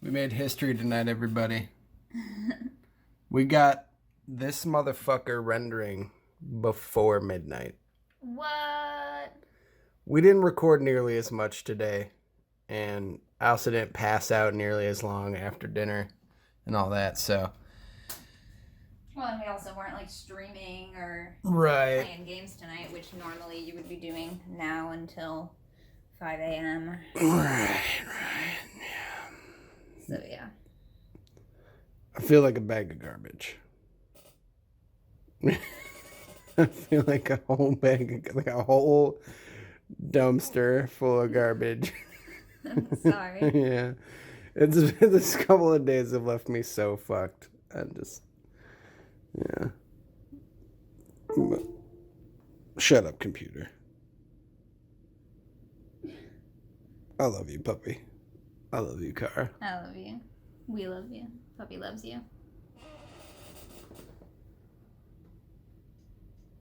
We made history tonight, everybody. We got this motherfucker rendering before midnight. What? We didn't record nearly as much today, and I also didn't pass out nearly as long after dinner and all that, so. Well, and we also weren't like streaming or Right. playing games tonight, which normally you would be doing now until 5 a.m. Right. So, yeah. I feel like a bag of garbage. I feel like a whole like a whole dumpster full of garbage. I'm sorry. Yeah. This couple of days have left me so fucked. Yeah. But, shut up, computer. I love you, puppy. I love you, Cara. I love you. We love you. Puppy loves you.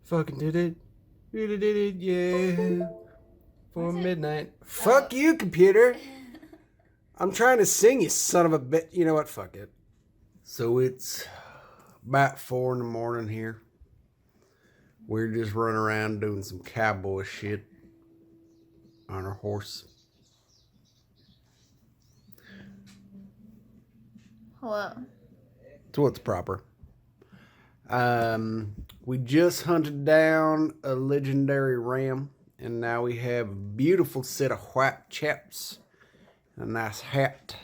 Fucking did it. Really did it, yeah. For midnight. Fuck you, computer. I'm trying to sing, you son of a bitch. You know what? Fuck it. So it's about 4 a.m. here. We're just running around doing some cowboy shit on our horse. Hello. So what's proper? We just hunted down a legendary ram, and now we have a beautiful set of white chaps, a nice hat,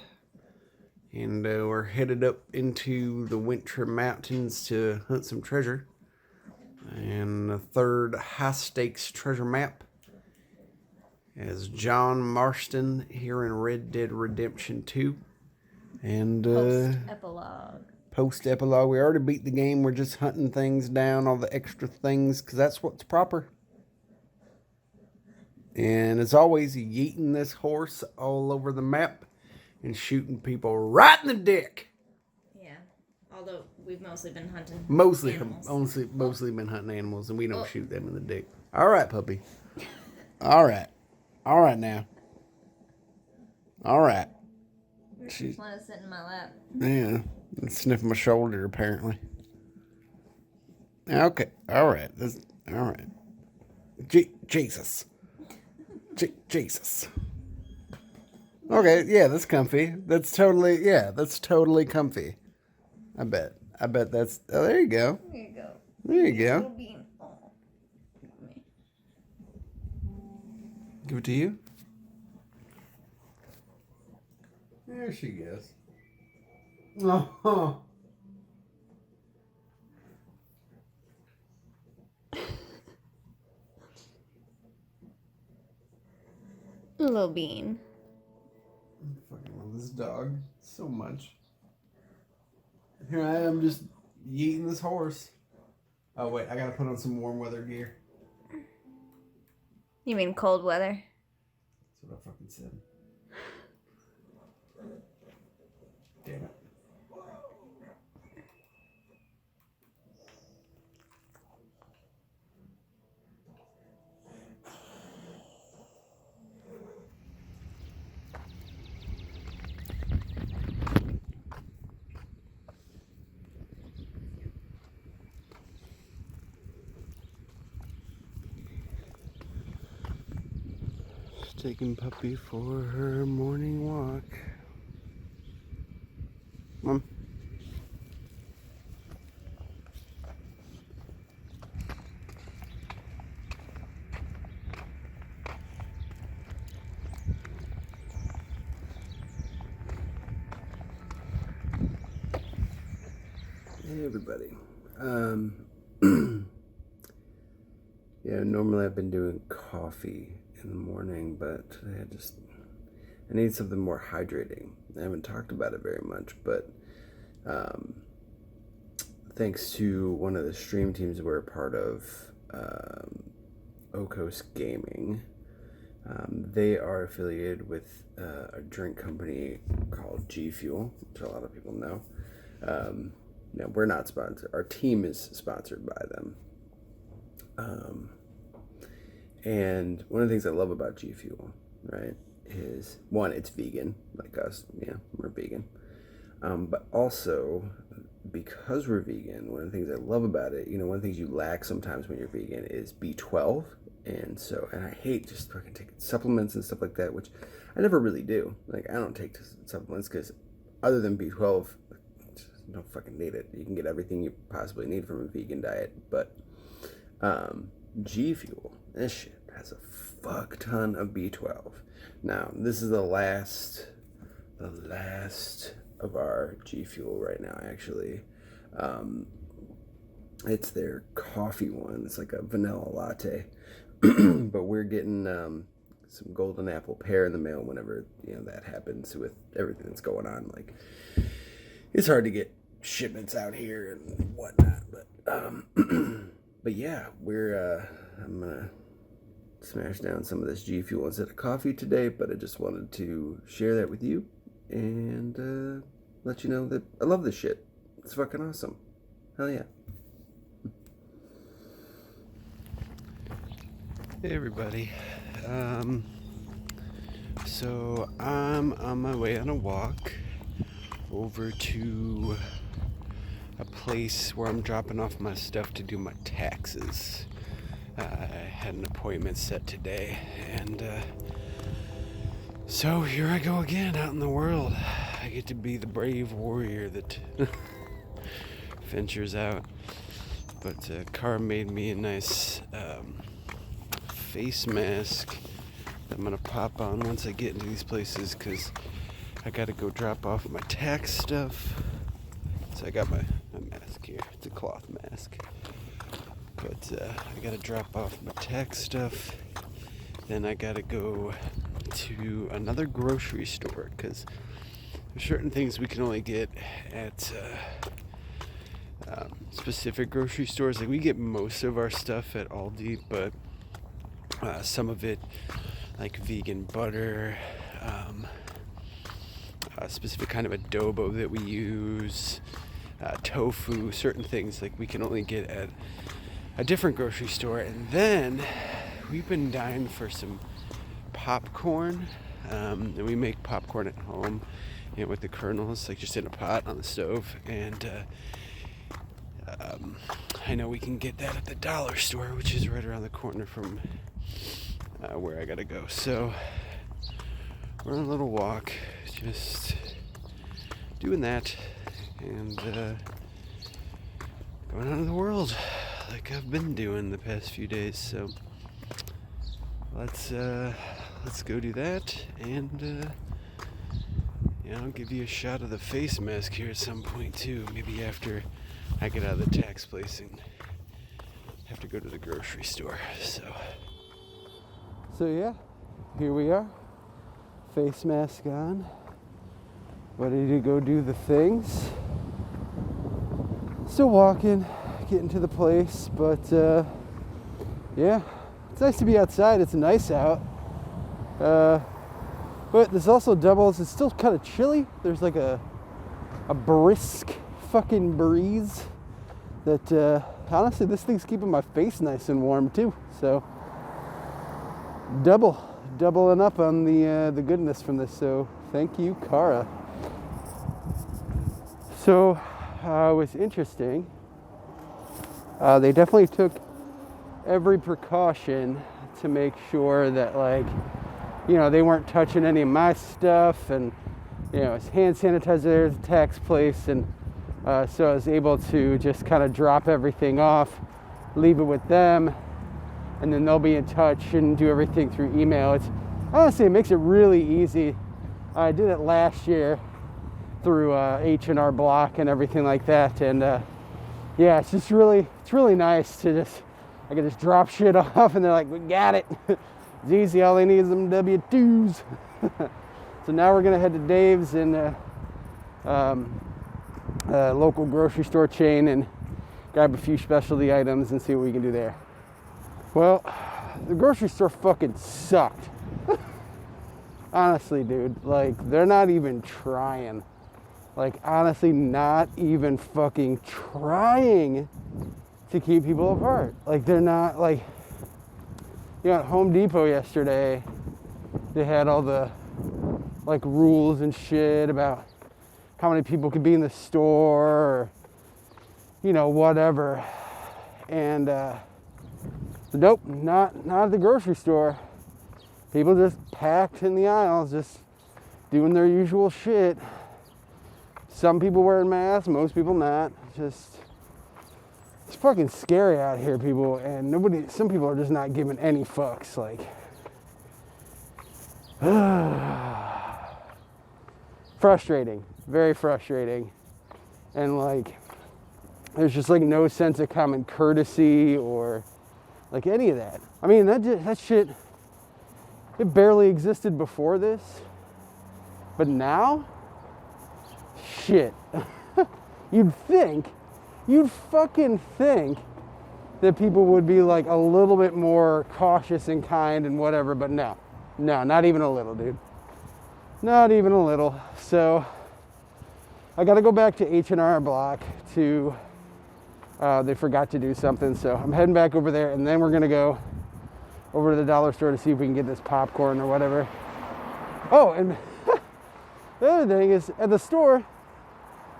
and we're headed up into the Winter Mountains to hunt some treasure. And the third high stakes treasure map is John Marston here in Red Dead Redemption 2. And post-epilogue. We already beat the game. We're just hunting things down, all the extra things, because that's what's proper. And as always, yeeting this horse all over the map and shooting people right in the dick. Yeah. Although we've mostly been hunting Mostly been hunting animals, and we don't shoot them in the dick. All right, puppy. All right. All right now. All right. She just want to sit in my lap. Yeah. And sniff my shoulder, apparently. Okay. All right. All right. Jesus. Jesus. Okay. Yeah, that's comfy. That's totally comfy. I bet that's... Oh, there you go. There you go. There you go. Little bean. Oh. Give it to you. There she goes. Oh. Little bean. I fucking love this dog so much. Here I am just yeeting this horse. Oh wait, I gotta put on some warm weather gear. You mean cold weather? That's what I fucking said. Damn it. Taking puppy for her morning walk. Mom. Hey everybody. Yeah, normally I've been doing coffee in the morning, but today I need something more hydrating. I haven't talked about it very much, but thanks to one of the stream teams we're a part of, Okos Gaming, they are affiliated with a drink company called G Fuel, which a lot of people know. No, we're not sponsored. Our team is sponsored by them. And one of the things I love about G Fuel, right, is, one, it's vegan, like us. Yeah, we're vegan. But also, because we're vegan, one of the things I love about it, you know, one of the things you lack sometimes when you're vegan is B12. And I hate just fucking taking supplements and stuff like that, which I never really do. Like, I don't take supplements because other than B12, you don't fucking need it. You can get everything you possibly need from a vegan diet. But G Fuel, this shit has a fuck ton of B12. Now, this is the last of our G Fuel right now, actually. It's their coffee one. It's like a vanilla latte. But we're getting some golden apple pear in the mail whenever, you know, that happens with everything that's going on. Like, it's hard to get shipments out here and whatnot. But yeah, I'm gonna smash down some of this G Fuel instead of coffee today. But I just wanted to share that with you and let you know that I love this shit. It's fucking awesome. Hell yeah. Hey everybody, so I'm on my way on a walk over to a place where I'm dropping off my stuff to do my taxes. I had an appointment set today, and so here I go again out in the world. I get to be the brave warrior that ventures out. But Cara made me a nice face mask that I'm gonna pop on once I get into these places, because I gotta go drop off my tax stuff. So I got my mask here. It's a cloth mask. But I gotta drop off my tax stuff. Then I gotta go to another grocery store, because there's certain things we can only get at specific grocery stores. Like, we get most of our stuff at Aldi, but some of it, like vegan butter, a specific kind of adobo that we use, tofu, certain things like we can only get at a different grocery store. And then we've been dying for some popcorn, and we make popcorn at home, you know, with the kernels, like just in a pot on the stove. And I know we can get that at the dollar store, which is right around the corner from where I gotta go. So we're on a little walk, just doing that, and going out of the world like I've been doing the past few days. So let's go do that, and I'll give you a shot of the face mask here at some point too, maybe after I get out of the tax place and have to go to the grocery store. So yeah, here we are, face mask on, ready to go do the things. Still walking, getting to the place, but yeah, it's nice to be outside. It's nice out, but this also doubles. It's still kind of chilly. There's like a brisk fucking breeze that honestly, this thing's keeping my face nice and warm too. So doubling up on the goodness from this. So thank you, Cara. So it was interesting. They definitely took every precaution to make sure that, like, they weren't touching any of my stuff, and it's hand sanitizer at the tax place, and so I was able to just kind of drop everything off, leave it with them, and then they'll be in touch and do everything through email. Honestly, it makes it really easy. I did it last year through H&R Block and everything like that, and yeah, it's really nice to I can just drop shit off, and they're like, we got it. It's easy. All they need is them W-2s. So now we're gonna head to Dave's and local grocery store chain and grab a few specialty items and see what we can do there. Well, the grocery store fucking sucked. Honestly, dude, like, they're not even trying. Like, honestly, not even fucking trying to keep people apart. Like, they're not, like, at Home Depot yesterday, they had all the like rules and shit about how many people could be in the store, or, you know, whatever. And nope, not at the grocery store. People just packed in the aisles, just doing their usual shit. Some people wearing masks, most people not. Just, it's fucking scary out here, people, and some people are just not giving any fucks, like. Frustrating, very frustrating. And like, there's just like no sense of common courtesy or like any of that. I mean, that shit, it barely existed before this, but now, shit. You'd fucking think that people would be like a little bit more cautious and kind and whatever, but no, not even a little, dude. Not even a little. So I gotta go back to H&R Block to, they forgot to do something, so I'm heading back over there, and then we're gonna go over to the dollar store to see if we can get this popcorn or whatever. Oh, and the other thing is, at the store,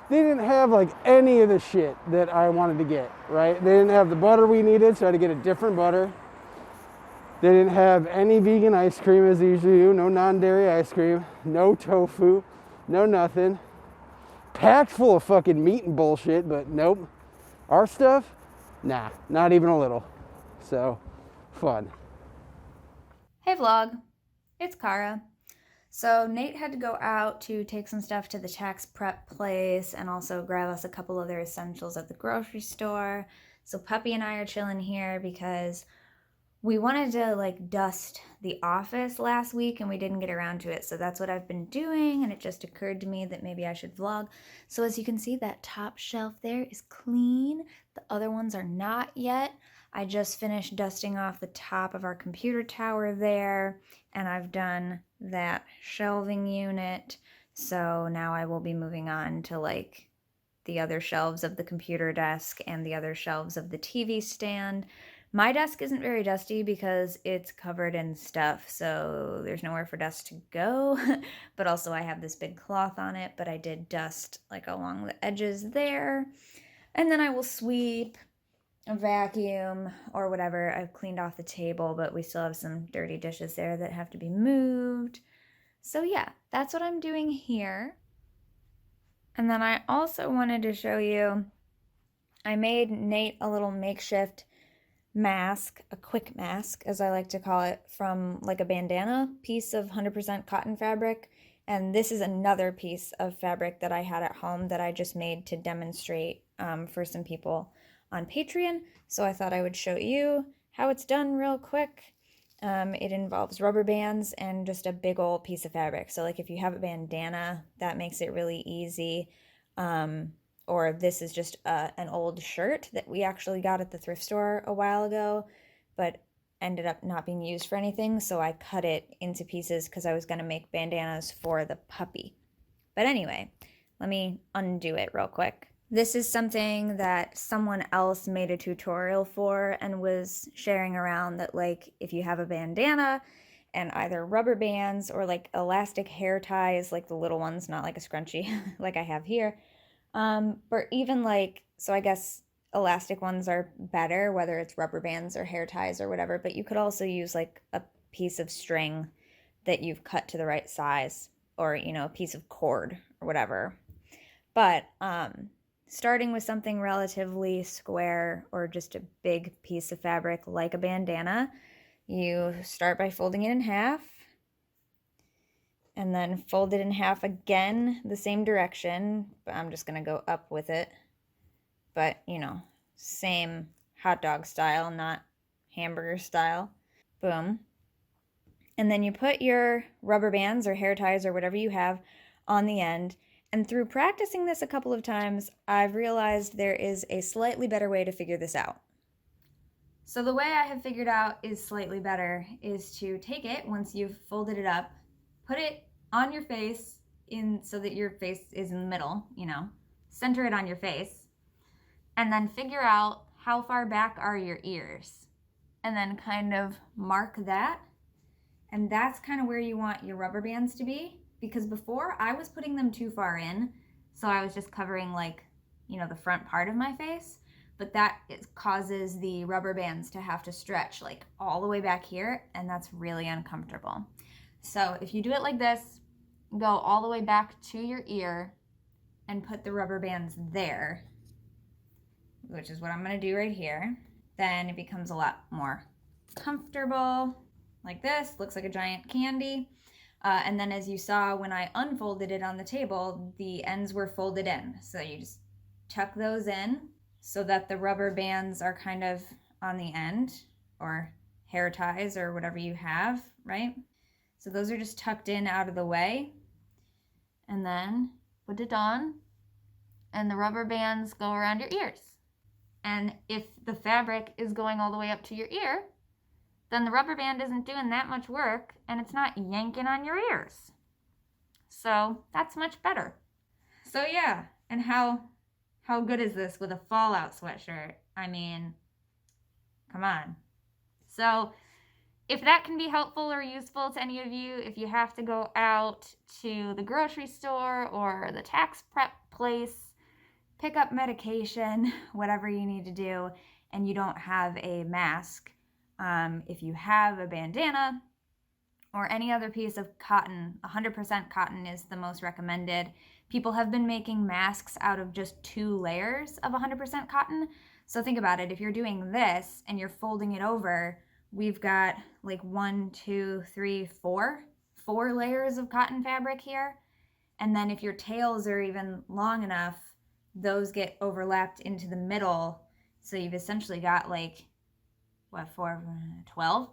they didn't have like any of the shit that I wanted to get, right? They didn't have the butter we needed, so I had to get a different butter. They didn't have any vegan ice cream as they usually do, no non-dairy ice cream, no tofu, no nothing. Packed full of fucking meat and bullshit, but nope. Our stuff, nah, not even a little. So, fun. Hey vlog, it's Cara. So Nate had to go out to take some stuff to the tax prep place and also grab us a couple other essentials at the grocery store. So Puppy and I are chilling here because we wanted to like dust the office last week and we didn't get around to it. So that's what I've been doing, and it just occurred to me that maybe I should vlog. So as you can see, that top shelf there is clean. The other ones are not yet. I just finished dusting off the top of our computer tower there, and I've done that shelving unit. So now I will be moving on to like the other shelves of the computer desk and the other shelves of the TV stand. My desk isn't very dusty because it's covered in stuff, so there's nowhere for dust to go. But also I have this big cloth on it, but I did dust like along the edges there. And then I will sweep, vacuum, or whatever. I've cleaned off the table, but we still have some dirty dishes there that have to be moved. So yeah, that's what I'm doing here. And then I also wanted to show you, I made Nate a little makeshift mask, a quick mask, as I like to call it, from like a bandana piece of 100% cotton fabric. And this is another piece of fabric that I had at home that I just made to demonstrate for some people on Patreon. So I thought I would show you how it's done real quick. It involves rubber bands and just a big old piece of fabric. So like if you have a bandana, that makes it really easy. Or this is just an old shirt that we actually got at the thrift store a while ago, but ended up not being used for anything. So I cut it into pieces because I was going to make bandanas for the puppy. But anyway, let me undo it real quick. This is something that someone else made a tutorial for and was sharing around, that like if you have a bandana and either rubber bands or like elastic hair ties, like the little ones, not like a scrunchie like I have here, or even like, so I guess elastic ones are better, whether it's rubber bands or hair ties or whatever, but you could also use like a piece of string that you've cut to the right size, or, you know, a piece of cord or whatever. But starting with something relatively square or just a big piece of fabric like a bandana, you start by folding it in half and then fold it in half again the same direction, but I'm just going to go up with it. But, you know, same hot dog style, not hamburger style. Boom. And then you put your rubber bands or hair ties or whatever you have on the end. And through practicing this a couple of times, I've realized there is a slightly better way to figure this out. So the way I have figured out is slightly better is to take it, once you've folded it up, put it on your face so that your face is in the middle, you know, center it on your face, and then figure out how far back are your ears, and then kind of mark that And that's kind of where you want your rubber bands to be, because before I was putting them too far in, so I was just covering like, you know, the front part of my face, but that causes the rubber bands to have to stretch like all the way back here, and that's really uncomfortable. So if you do it like this, go all the way back to your ear and put the rubber bands there, which is what I'm gonna do right here, then it becomes a lot more comfortable. Like this, looks like a giant candy. And then as you saw when I unfolded it on the table, the ends were folded in. So you just tuck those in so that the rubber bands are kind of on the end, or hair ties or whatever you have, right? So those are just tucked in out of the way. And then put it on, and the rubber bands go around your ears. And if the fabric is going all the way up to your ear, then the rubber band isn't doing that much work and it's not yanking on your ears. So that's much better. So yeah, and how good is this with a fallout sweatshirt? I mean, come on. So if that can be helpful or useful to any of you, if you have to go out to the grocery store or the tax prep place, pick up medication, whatever you need to do, and you don't have a mask, if you have a bandana or any other piece of cotton, 100% cotton is the most recommended. People have been making masks out of just 2 layers of 100% cotton. So think about it, if you're doing this and you're folding it over, we've got like 1, 2, 3, 4 layers of cotton fabric here. And then if your tails are even long enough, those get overlapped into the middle. So you've essentially got like, what, 12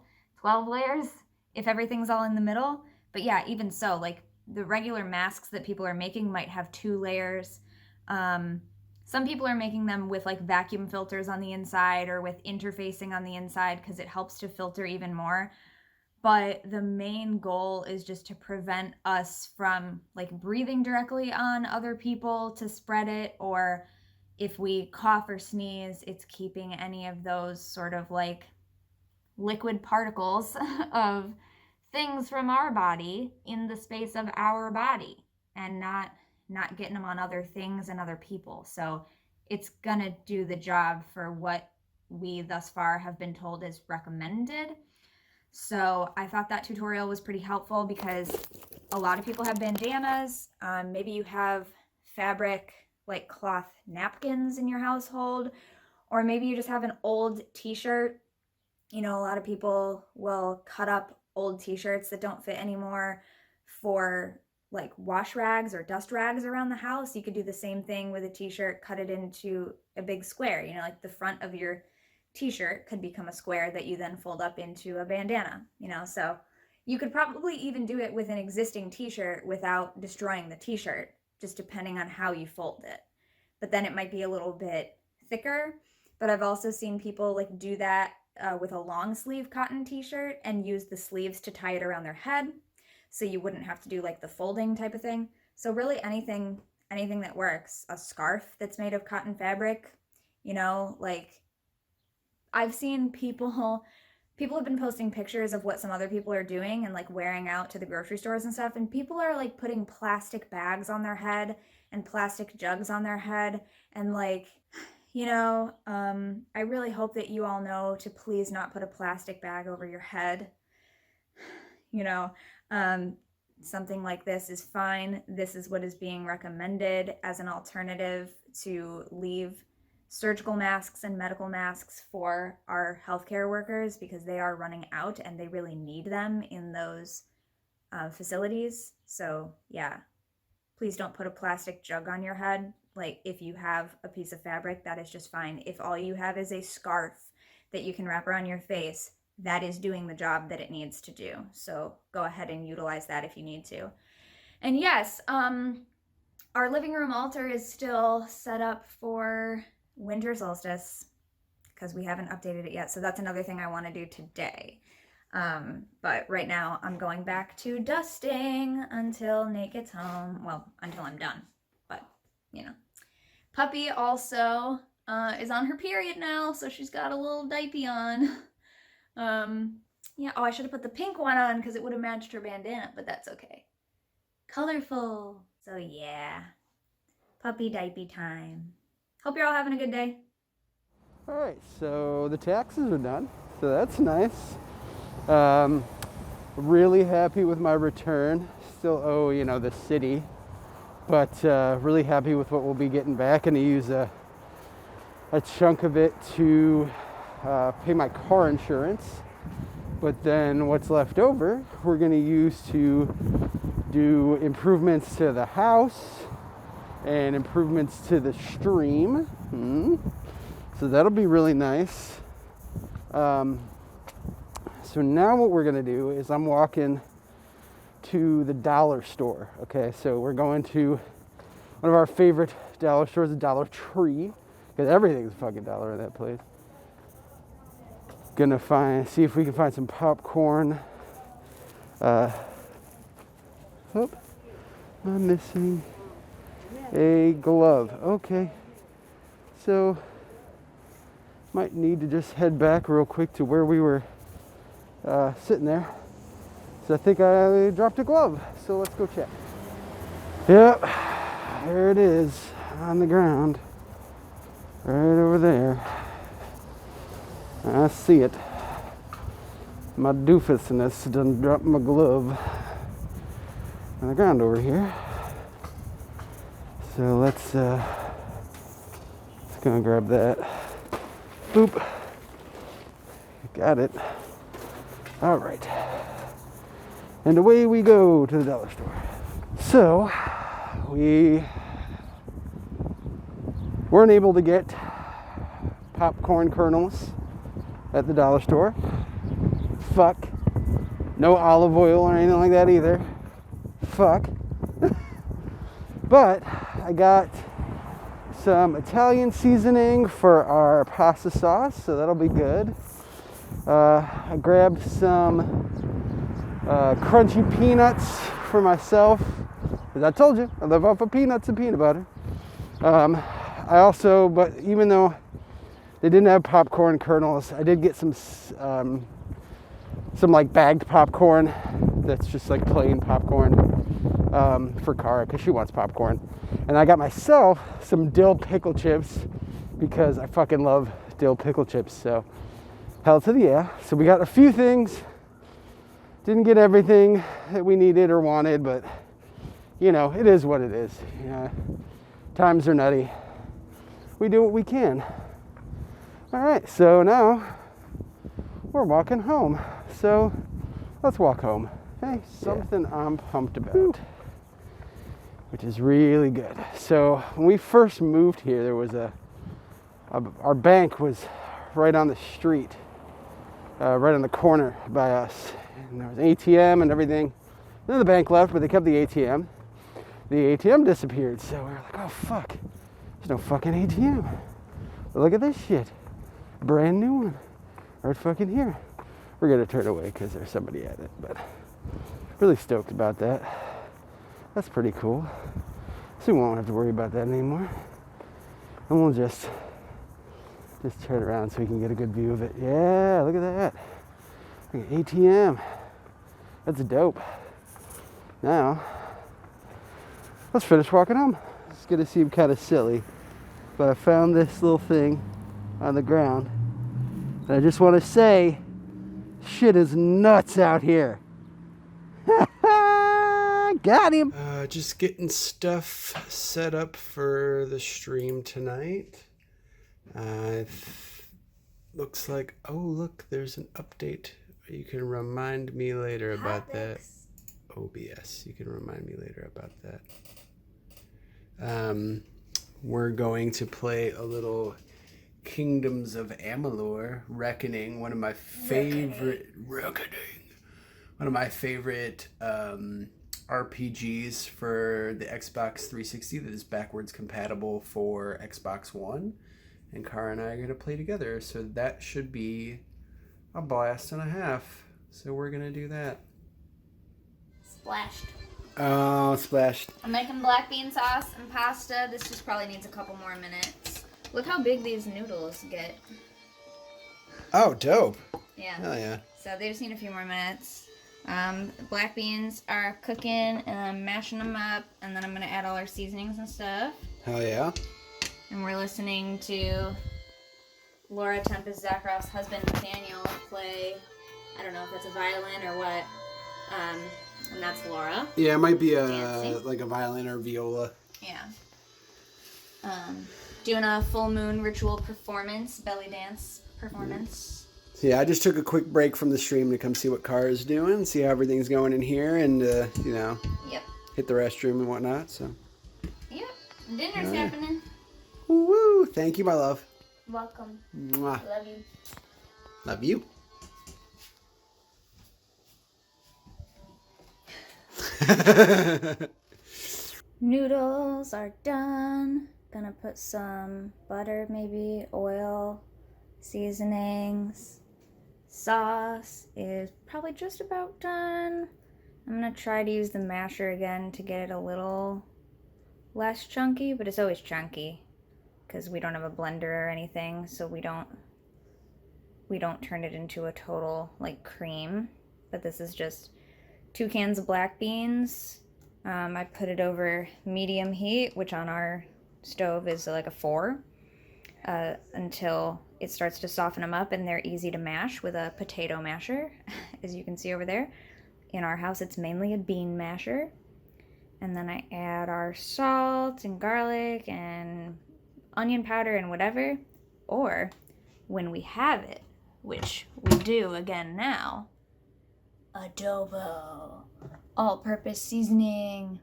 layers if everything's all in the middle. But yeah, even so, like the regular masks that people are making might have 2 layers. Some people are making them with like vacuum filters on the inside or with interfacing on the inside because it helps to filter even more. But the main goal is just to prevent us from like breathing directly on other people to spread it, or if we cough or sneeze, it's keeping any of those sort of like liquid particles of things from our body in the space of our body and not getting them on other things and other people. So it's gonna do the job for what we thus far have been told is recommended. So I thought that tutorial was pretty helpful because a lot of people have bandanas. Maybe you have fabric like cloth napkins in your household, or maybe you just have an old t-shirt. You know, a lot of people will cut up old t-shirts that don't fit anymore for like wash rags or dust rags around the house. You could do the same thing with a t-shirt, cut it into a big square, you know, like the front of your t-shirt could become a square that you then fold up into a bandana, you know. So you could probably even do it with an existing t-shirt without destroying the t-shirt, just depending on how you fold it. But then it might be a little bit thicker. But I've also seen people like do that with a long sleeve cotton t-shirt and use the sleeves to tie it around their head, so you wouldn't have to do like the folding type of thing. So really anything that works. A scarf that's made of cotton fabric, you know, like I've seen people have been posting pictures of what some other people are doing and like wearing out to the grocery stores and stuff, and people are like putting plastic bags on their head and plastic jugs on their head, and like, you know, I really hope that you all know to please not put a plastic bag over your head. You know, something like this is fine. This is what is being recommended as an alternative to leave surgical masks and medical masks for our healthcare workers, because they are running out and they really need them in those facilities. So yeah, please don't put a plastic jug on your head. Like if you have a piece of fabric, that is just fine. If all you have is a scarf that you can wrap around your face, that is doing the job that it needs to do. So go ahead and utilize that if you need to. And yes, our living room altar is still set up for winter solstice because we haven't updated it yet. So that's another thing I want to do today. But right now I'm going back to dusting until Nate gets home. Well, until I'm done, but you know. Puppy also is on her period now, so she's got a little diaper on. Yeah, oh, I should have put the pink one on because it would have matched her bandana, but that's okay. Colorful. So yeah, puppy diaper time. Hope you're all having a good day. All right, so the taxes are done, so that's nice. Really happy with my return. Still owe, you know, the city, but really happy with what we'll be getting back, and to use a chunk of it to pay my car insurance. But then what's left over, we're going to use to do improvements to the house and improvements to the stream. So that'll be really nice. So now what we're going to do is I'm walking to the dollar store. Okay, so we're going to one of our favorite dollar stores, the Dollar Tree, because everything's a fucking dollar in that place. Gonna see if we can find some popcorn. Oh, I'm missing a glove. Okay, so might need to just head back real quick to where we were sitting there. So I think I dropped a glove. So let's go check. Yep, there it is on the ground, right over there. I see it. My doofusness done dropped my glove on the ground over here. So let's go and grab that. Boop. Got it. All right. And away we go to the dollar store. So we weren't able to get popcorn kernels at the dollar store. Fuck. No olive oil or anything like that either. Fuck. But I got some Italian seasoning for our pasta sauce, so that'll be good. I grabbed some crunchy peanuts for myself, because I told you I live off of peanuts and peanut butter. I also, but even though they didn't have popcorn kernels, I did get some like bagged popcorn that's just like plain popcorn for Cara, because she wants popcorn. And I got myself some dill pickle chips because I fucking love dill pickle chips. So hell to the yeah. So we got a few things. Didn't get everything that we needed or wanted, but you know, it is what it is. Yeah, times are nutty. We do what we can. All right, so now we're walking home. So let's walk home. Hey, something I'm pumped about, which is really good. So when we first moved here, there was our bank was right on the street, right on the corner by us. And there was an ATM and everything. Then the bank left, but they kept the ATM. The ATM disappeared, so we were like, oh fuck, there's no fucking ATM. But look at this shit. Brand new one. Right fucking here. We're gonna turn away because there's somebody at it, but really stoked about that. That's pretty cool. So we won't have to worry about that anymore. And we'll just turn around so we can get a good view of it. Yeah, look at that. Look at ATM. That's dope. Now, let's finish walking home. It's gonna seem kind of silly, but I found this little thing on the ground. And I just want to say, shit is nuts out here. Got him. Just getting stuff set up for the stream tonight. Looks like, oh look, there's an update. You can remind me later about that. OBS, you can remind me later about that. We're going to play a little Kingdoms of Amalur Reckoning, one of my favorite RPGs for the Xbox 360 that is backwards compatible for Xbox One, and Cara and I are going to play together, so that should be a blast and a half. So we're going to do that. Splashed. Oh, splashed. I'm making black bean sauce and pasta. This just probably needs a couple more minutes. Look how big these noodles get. Oh, dope. Yeah. Oh yeah. So they just need a few more minutes. Black beans are cooking, and I'm mashing them up, and then I'm gonna add all our seasonings and stuff. Hell yeah. And we're listening to Laura Tempest Zakharov's husband Nathaniel play. I don't know if that's a violin or what. And that's Laura. Yeah, it might be Dancing. like a violin or viola. Yeah. Doing a full moon ritual performance, belly dance performance. So yeah, I just took a quick break from the stream to come see what Cara's doing, see how everything's going in here, and you know, Yep. hit the restroom and whatnot. So. Yep. Dinner's happening. Woo! Thank you, my love. Welcome. Mwah. Love you. Love you. Noodles are done. Gonna put some butter, maybe oil, seasonings. Sauce is probably just about done. I'm gonna try to use the masher again to get it a little less chunky, but it's always chunky because we don't have a blender or anything, so we don't turn it into a total like cream. But this is just 2 cans of black beans. I put it over medium heat, which on our stove is like a 4, until it starts to soften them up, and they're easy to mash with a potato masher, as you can see over there. In our house, it's mainly a bean masher. And then I add our salt and garlic and onion powder and whatever. Or when we have it, which we do again now, adobo. All-purpose seasoning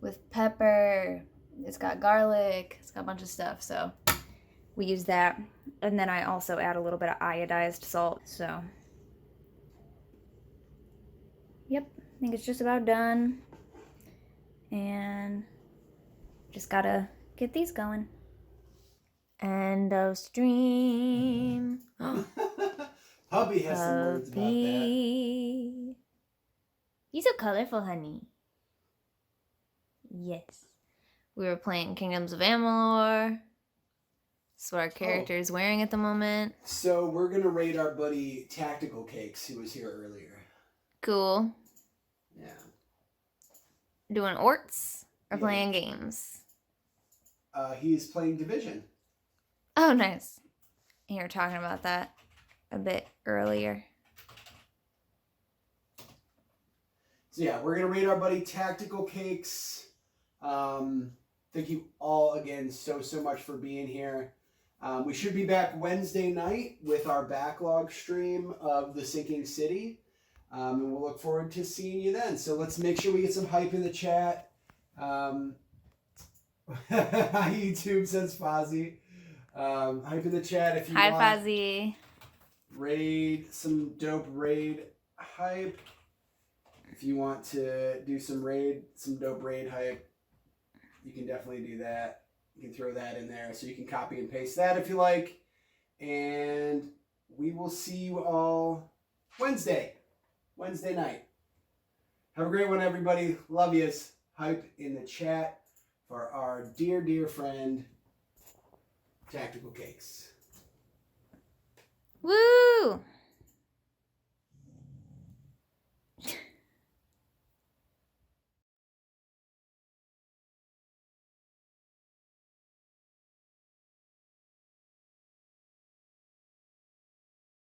with pepper. It's got garlic. It's got a bunch of stuff, so we use that. And then I also add a little bit of iodized salt, so. Yep, I think it's just about done. And just gotta get these going. End of stream. Hubby has some words about that. Puppy. You're so colorful, honey. Yes. We were playing Kingdoms of Amalur. That's what our character is wearing at the moment. So we're gonna raid our buddy Tactical Cakes, who was here earlier. Cool. Yeah. Doing orts or Yeah. playing games? He's playing Division. Oh, nice. You were talking about that a bit earlier. So yeah, we're gonna raid our buddy Tactical Cakes. Thank you all again so much for being here. We should be back Wednesday night with our backlog stream of The Sinking City. And we'll look forward to seeing you then. So let's make sure we get some hype in the chat. YouTube says Fozzie. Hype in the chat if you Hi, want. Fozzie. Raid, some dope raid hype. If you want to do some dope raid hype, you can definitely do that. You can throw that in there, so you can copy and paste that if you like. And we will see you all Wednesday night. Have a great one, everybody. Love yous. Hype in the chat for our dear friend, Tactical Cakes. Woo!